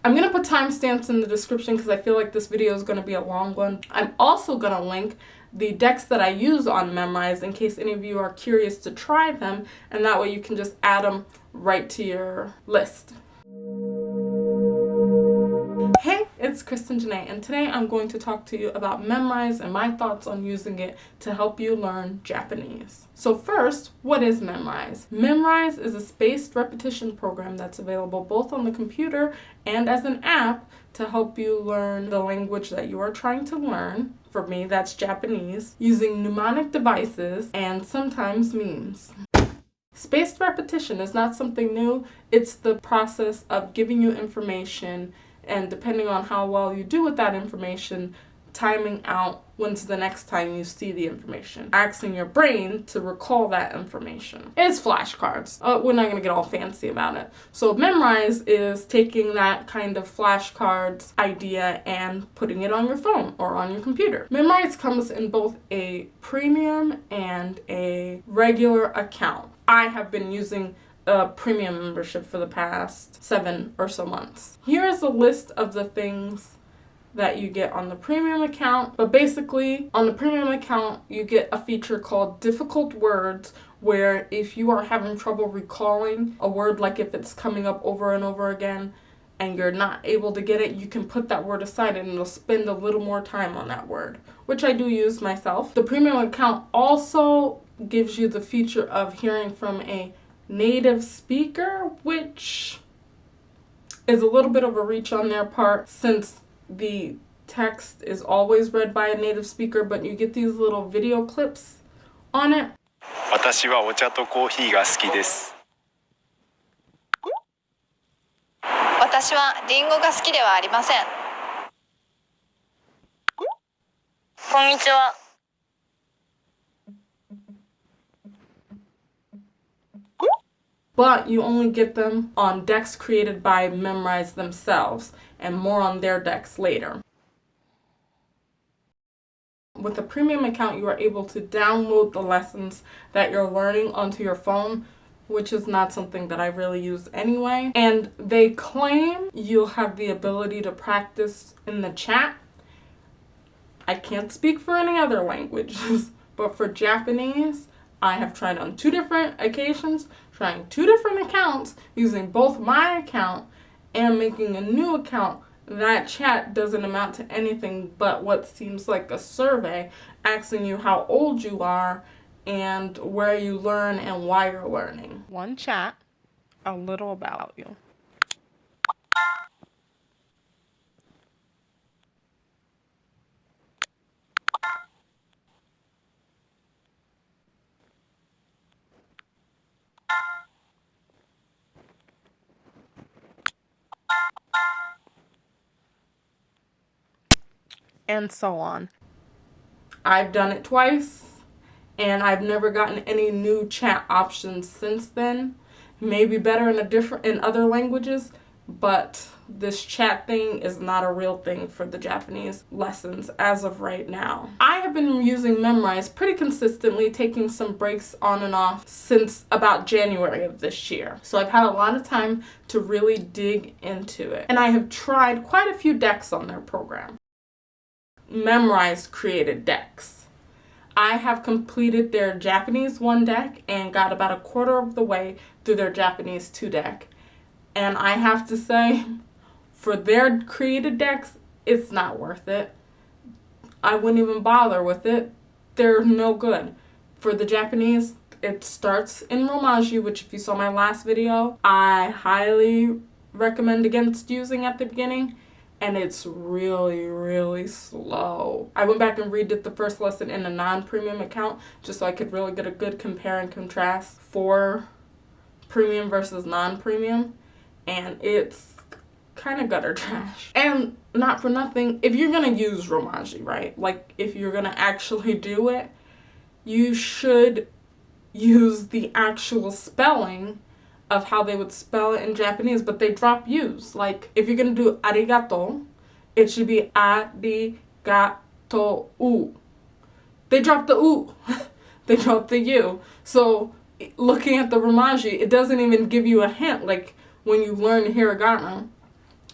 I'm going to put timestamps in the description because I feel like this video is going to be a long one. I'm also going to link the decks that I use on Memrise in case any of you are curious to try them, and that way you can just add them right to your list. Hey, it's Kristin Janae, and today I'm going to talk to you about Memrise and my thoughts on using it to help you learn Japanese. So first, what is Memrise? Memrise is a spaced repetition program that's available both on the computer and as an app to help you learn the language that you are trying to learn. For me, that's Japanese, using mnemonic devices and sometimes memes. Spaced repetition is not something new. It's the process of giving you information and, depending on how well you do with that information, timing out when's the next time you see the information, asking your brain to recall that information. It's flashcards. We're not going to get all fancy about it. So Memrise is taking that kind of flashcards idea and putting it on your phone or on your computer. Memrise comes in both a premium and a regular account. I have been using a premium membership for the past 7 or so months. Here is a list of the things that you get on the premium account, but basically on the premium account you get a feature called difficult words, where if you are having trouble recalling a word, like if it's coming up over and over again and you're not able to get it, you can put that word aside and it'll spend a little more time on that word, which I do use myself. The premium account also gives you the feature of hearing from a native speaker, which is a little bit of a reach on their part since the text is always read by a native speaker, but you get these little video clips on it. 私はお茶とコーヒーが好きです。私はリンゴが好きではありません。こんにちは。But you only get them on decks created by Memrise themselves, and more on their decks later. With a premium account, you are able to download the lessons that you're learning onto your phone, which is not something that I really use anyway. And they claim you'll have the ability to practice in the chat. I can't speak for any other languages, but for Japanese, I have tried on 2 different occasions, trying 2 different accounts, using both my account and making a new account. That chat doesn't amount to anything but what seems like a survey asking you how old you are and where you learn and why you're learning. One chat, a little about you. And so on. I've done it twice, and I've never gotten any new chat options since then. Maybe better in other languages, but this chat thing is not a real thing for the Japanese lessons as of right now. I have been using Memrise pretty consistently, taking some breaks on and off since about January of this year. So I've had a lot of time to really dig into it. And I have tried quite a few decks on their program. Memrise-Created decks. I have completed their Japanese 1 deck and got about a quarter of the way through their Japanese 2 deck. And I have to say, for their created decks, it's not worth it. I wouldn't even bother with it. They're no good. For the Japanese, it starts in Romaji, which if you saw my last video, I highly recommend against using at the beginning. And it's really, really slow. I went back and redid the first lesson in a non-premium account just so I could really get a good compare and contrast for premium versus non-premium. And it's kind of gutter trash. And not for nothing, if you're going to use Romaji, right? Like, if you're going to actually do it, you should use the actual spelling of how they would spell it in Japanese, but they drop U's. Like, if you're gonna do arigato, it should be arigato-u. They drop the u. They drop the u. So, looking at the Romaji, it doesn't even give you a hint. Like, when you learn hiragana,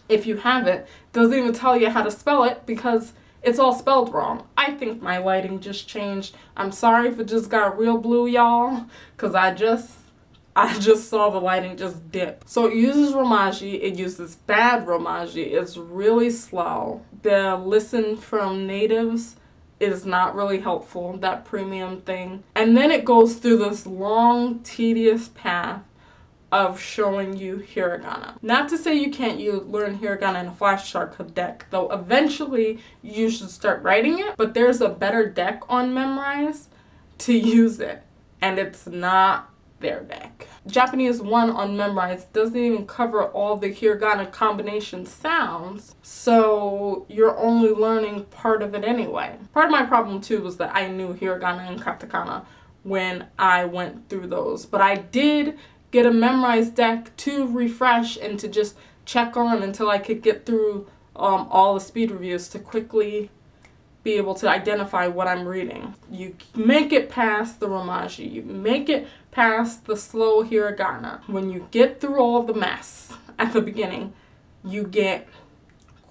if you have it, doesn't even tell you how to spell it because it's all spelled wrong. I think my lighting just changed. I'm sorry if it just got real blue, y'all, because I just saw the lighting just dip. So it uses Romaji. It uses bad Romaji. It's really slow. The listen from natives is not really helpful, that premium thing. And then it goes through this long, tedious path of showing you hiragana. Not to say you can't learn hiragana in a flashcard deck, though eventually you should start writing it, but there's a better deck on Memrise to use it, and it's not their deck. Japanese 1 on Memrise doesn't even cover all the hiragana combination sounds, so you're only learning part of it anyway. Part of my problem too was that I knew hiragana and katakana when I went through those, but I did get a Memrise deck to refresh and to just check on until I could get through all the speed reviews to quickly be able to identify what I'm reading. You make it past the Romaji, you make it past the slow hiragana. When you get through all the mess at the beginning, you get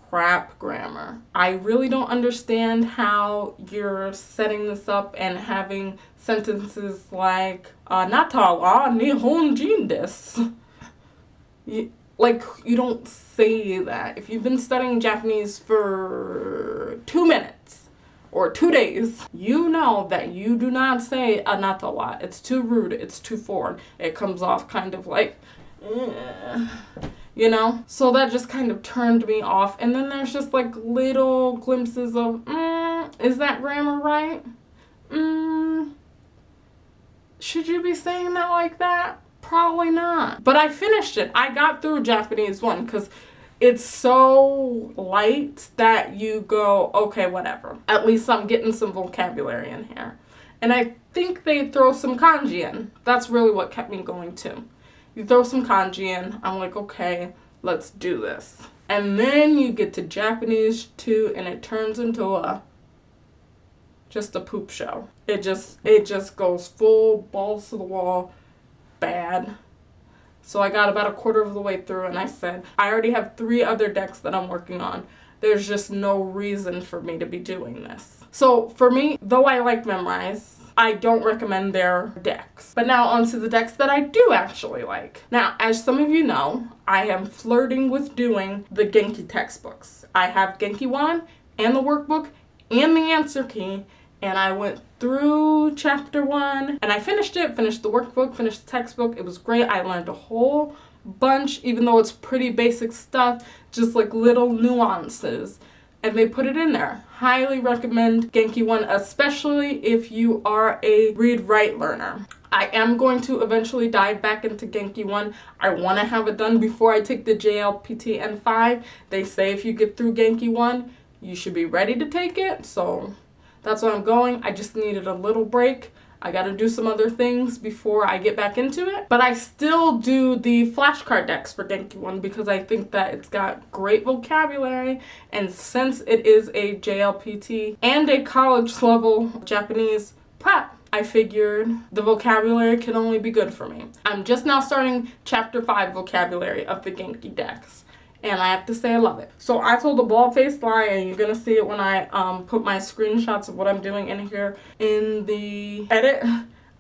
crap grammar. I really don't understand how you're setting this up and having sentences like Nata wa Nihonjin desu. You don't say that. If you've been studying Japanese for 2 minutes or 2 days, you know that you do not say anata wa. It's too rude. It's too foreign. It comes off kind of like, you know? So that just kind of turned me off. And then there's just like little glimpses of, is that grammar right? Should you be saying that like that? Probably not. But I finished it. I got through Japanese 1 because it's so light that you go, okay, whatever. At least I'm getting some vocabulary in here. And I think they throw some kanji in. That's really what kept me going too. You throw some kanji in. I'm like, okay, let's do this. And then you get to Japanese 2 and it turns into just a poop show. It just goes full balls to the wall bad. So I got about a quarter of the way through and I said, I already have 3 other decks that I'm working on. There's just no reason for me to be doing this. So for me, though I like Memrise, I don't recommend their decks. But now onto the decks that I do actually like. Now, as some of you know, I am flirting with doing the Genki textbooks. I have Genki 1 and the workbook and the answer key, and I went through chapter 1 and I finished it, finished the workbook, finished the textbook. It was great. I learned a whole bunch, even though it's pretty basic stuff, just like little nuances. And they put it in there. Highly recommend Genki 1, especially if you are a read-write learner. I am going to eventually dive back into Genki 1. I want to have it done before I take the JLPT N5. They say if you get through Genki 1, you should be ready to take it. So that's where I'm going. I just needed a little break. I got to do some other things before I get back into it. But I still do the flashcard decks for Genki 1 because I think that it's got great vocabulary. And since it is a JLPT and a college level Japanese prep, I figured the vocabulary can only be good for me. I'm just now starting chapter 5 vocabulary of the Genki decks. And I have to say I love it. So I told a bald-faced lie, and you're going to see it when I put my screenshots of what I'm doing in here in the edit.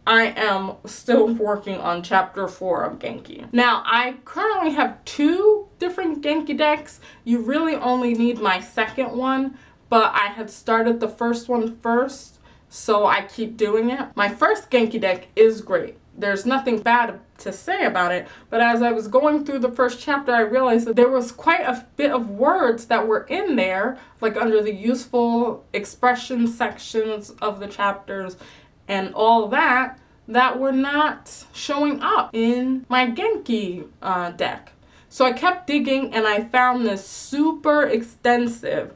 I am still working on chapter 4 of Genki. Now, I currently have 2 different Genki decks. You really only need my second one, but I had started the first one first, so I keep doing it. My first Genki deck is great. There's nothing bad to say about it, but as I was going through the first chapter, I realized that there was quite a bit of words that were in there, like under the useful expression sections of the chapters and all that, that were not showing up in my Genki deck. So I kept digging and I found this super extensive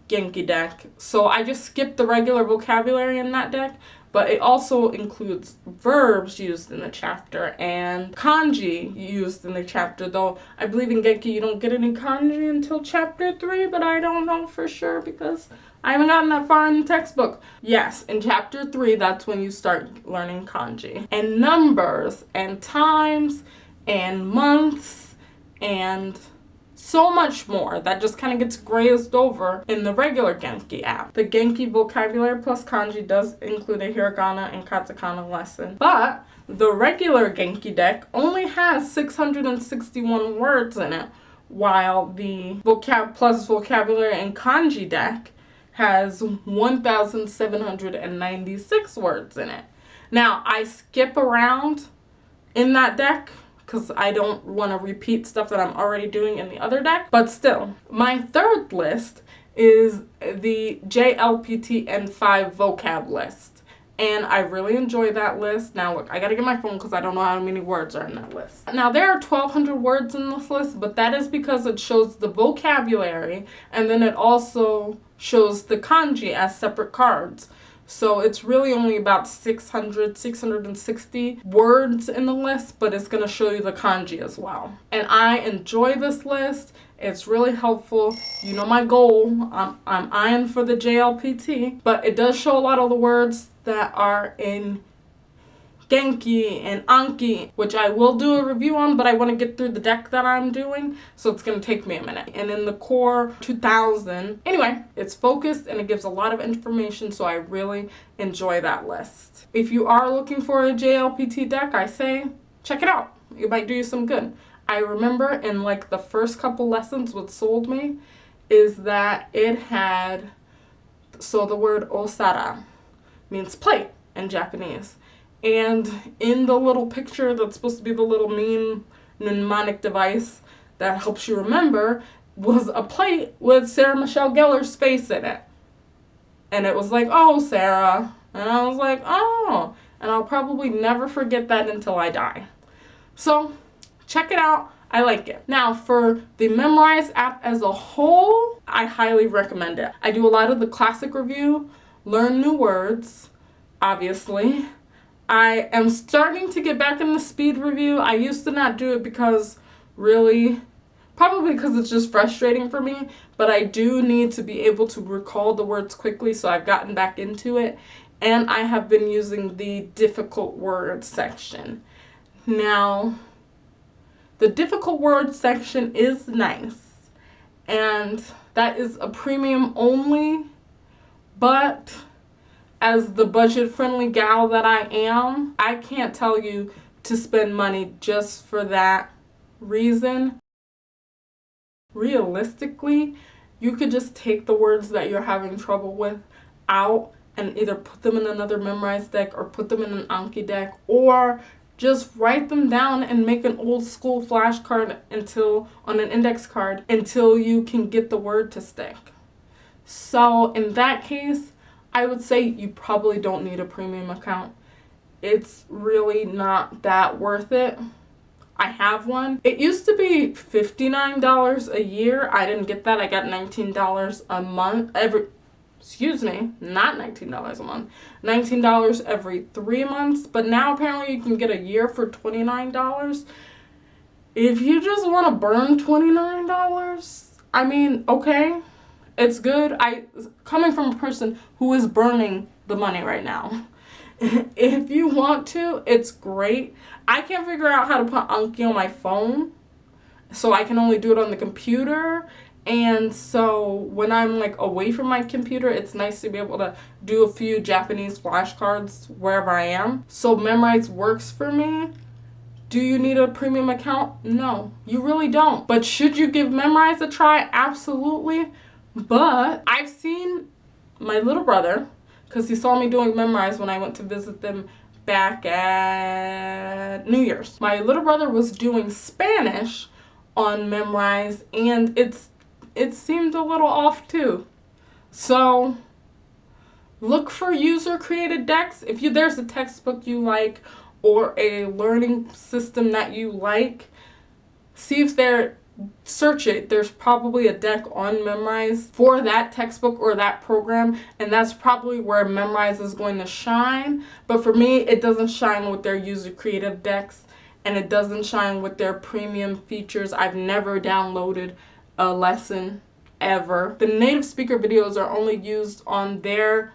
Genki deck. So I just skipped the regular vocabulary in that deck, but it also includes verbs used in the chapter and kanji used in the chapter, though I believe in Genki you don't get any kanji until chapter 3, but I don't know for sure because I haven't gotten that far in the textbook. Yes, in chapter 3, that's when you start learning kanji. And numbers and times and months and so much more that just kind of gets grazed over in the regular Genki app. The Genki Vocabulary Plus Kanji does include a hiragana and katakana lesson, but the regular Genki deck only has 661 words in it, while the Vocab Plus Vocabulary and Kanji deck has 1,796 words in it. Now, I skip around in that deck because I don't want to repeat stuff that I'm already doing in the other deck. But still, my third list is the JLPT N5 vocab list. And I really enjoy that list. Now look, I gotta get my phone because I don't know how many words are in that list. Now there are 1,200 words in this list, but that is because it shows the vocabulary and then it also shows the kanji as separate cards. So it's really only about 660 words in the list, but it's going to show you the kanji as well. And I enjoy this list. It's really helpful. You know my goal. I'm eyeing for the JLPT, but it does show a lot of the words that are in Genki and Anki, which I will do a review on, but I want to get through the deck that I'm doing, so it's going to take me a minute. And in the core 2000, anyway, it's focused and it gives a lot of information, so I really enjoy that list. If you are looking for a JLPT deck, I say check it out. It might do you some good. I remember in like the first couple lessons, what sold me is that it had, so the word osara means plate in Japanese. And in the little picture that's supposed to be the little mnemonic device that helps you remember was a plate with Sarah Michelle Gellar's face in it. And it was like, oh, Sarah. And I was like, oh. And I'll probably never forget that until I die. So check it out. I like it. Now, for the Memrise app as a whole, I highly recommend it. I do a lot of the classic review, learn new words, obviously. I am starting to get back in the speed review. I used to not do it because probably because it's just frustrating for me, but I do need to be able to recall the words quickly, so I've gotten back into it. And I have been using the difficult words section. Now, the difficult words section is nice, and that is a premium only, but as the budget-friendly gal that I am, I can't tell you to spend money just for that reason. Realistically, you could just take the words that you're having trouble with out and either put them in another Memrise deck or put them in an Anki deck, or just write them down and make an old school flashcard on an index card until you can get the word to stick. So in that case, I would say you probably don't need a premium account. It's really not that worth it. I have one. It used to be $59 a year. I didn't get that. I got $19 a month not $19 a month. $19 every 3 months. But now apparently you can get a year for $29. If you just want to burn $29, I mean, okay. It's good. Coming from a person who is burning the money right now. If you want to, it's great. I can't figure out how to put Anki on my phone, so I can only do it on the computer. And so when I'm like away from my computer, it's nice to be able to do a few Japanese flashcards wherever I am. So Memrise works for me. Do you need a premium account? No, you really don't. But should you give Memrise a try? Absolutely. But I've seen my little brother, because he saw me doing Memrise when I went to visit them back at New Year's. My little brother was doing Spanish on Memrise, and it seemed a little off too. So look for user-created decks. If there's a textbook you like or a learning system that you like, see if search it. There's probably a deck on Memrise for that textbook or that program, and that's probably where Memrise is going to shine. But for me, it doesn't shine with their user-creative decks, and it doesn't shine with their premium features. I've never downloaded a lesson ever. The native speaker videos are only used on their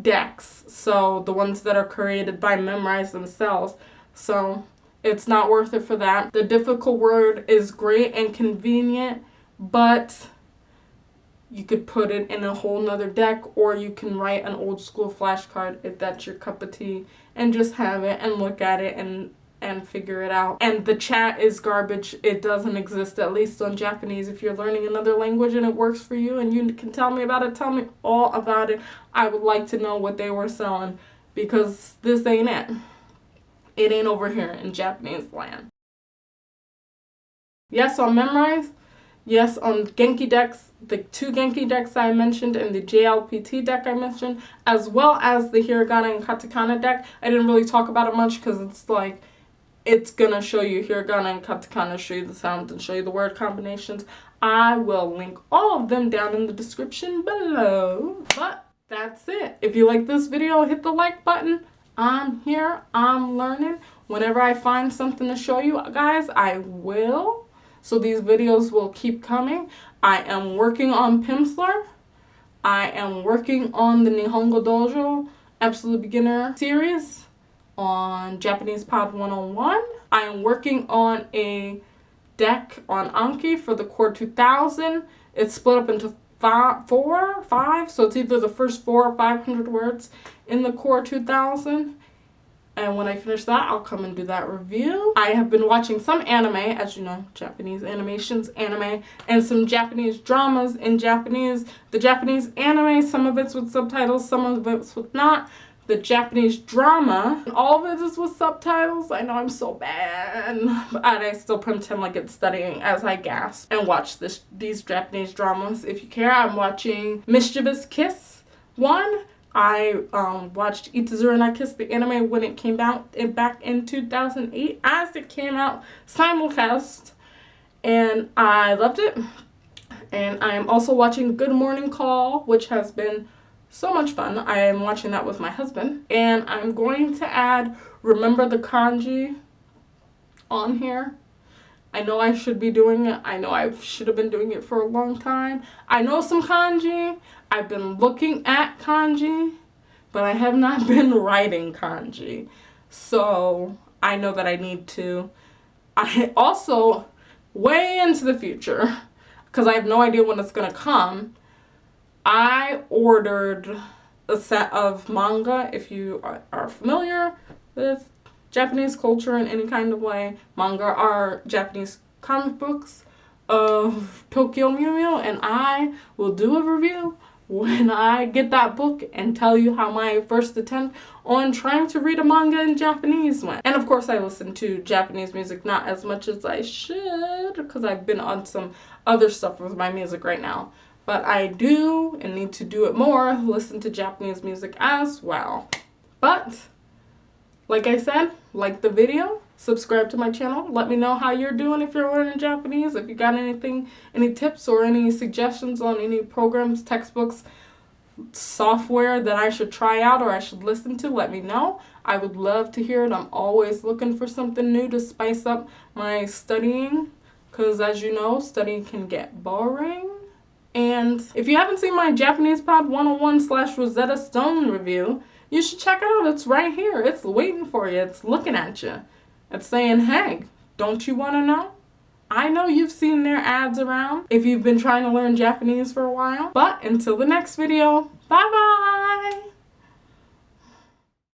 decks, so the ones that are created by Memrise themselves. So It's not worth it for that. The difficult word is great and convenient, but you could put it in a whole nother deck, or you can write an old school flashcard if that's your cup of tea and just have it and look at it and figure it out. And the chat is garbage. It doesn't exist, at least on Japanese. If you're learning another language and it works for you and you can tell me about it, tell me all about it. I would like to know what they were selling, because this ain't it. It ain't over here in Japanese land. Yes, on Memrise. Yes, on Genki decks, the 2 Genki decks I mentioned and the JLPT deck I mentioned, as well as the Hiragana and Katakana deck. I didn't really talk about it much because it's like, it's going to show you Hiragana and Katakana, show you the sounds and show you the word combinations. I will link all of them down in the description below. But that's it. If you like this video, hit the like button. I'm here. I'm learning. Whenever I find something to show you guys, I will. So these videos will keep coming. I am working on Pimsleur. I am working on the Nihongo Dojo Absolute Beginner series on Japanese Pod 101. I am working on a deck on Anki for the Core 2000. It's split up into 5, so it's either the first 4 or 500 words in the Core 2000. And when I finish that, I'll come and do that review. I have been watching some anime, as you know, Japanese animations, anime, and some Japanese dramas in Japanese. The Japanese anime, some of it's with subtitles, some of it's with not. The Japanese drama, all of it is with subtitles. I know I'm so bad. But I still pretend like it's studying as I gasp and watch these Japanese dramas. If you care, I'm watching Mischievous Kiss 1. I watched Itazura na Kiss, the anime, when it came out back in 2008, as it came out simulcast, and I loved it. And I am also watching Good Morning Call, which has been so much fun. I am watching that with my husband, and I'm going to add Remember the Kanji on here. I know I should be doing it. I know I should have been doing it for a long time. I know some kanji. I've been looking at kanji, but I have not been writing kanji. So I know that I need to. I also, way into the future, because I have no idea when it's going to come, I ordered a set of manga. If you are familiar with Japanese culture in any kind of way, manga are Japanese comic books of Tokyo Mew Mew, and I will do a review when I get that book and tell you how my first attempt on trying to read a manga in Japanese went. And of course I listen to Japanese music, not as much as I should, because I've been on some other stuff with my music right now. But I do, and need to do it more, listen to Japanese music as well. But like I said, like the video, subscribe to my channel. Let me know how you're doing if you're learning Japanese. If you got anything, any tips or any suggestions on any programs, textbooks, software that I should try out or I should listen to, let me know. I would love to hear it. I'm always looking for something new to spice up my studying, because as you know, studying can get boring. And if you haven't seen my Japanese Pod 101/Rosetta Stone review, you should check it out. It's right here. It's waiting for you. It's looking at you. It's saying, hey, don't you want to know? I know you've seen their ads around if you've been trying to learn Japanese for a while. But until the next video, bye-bye.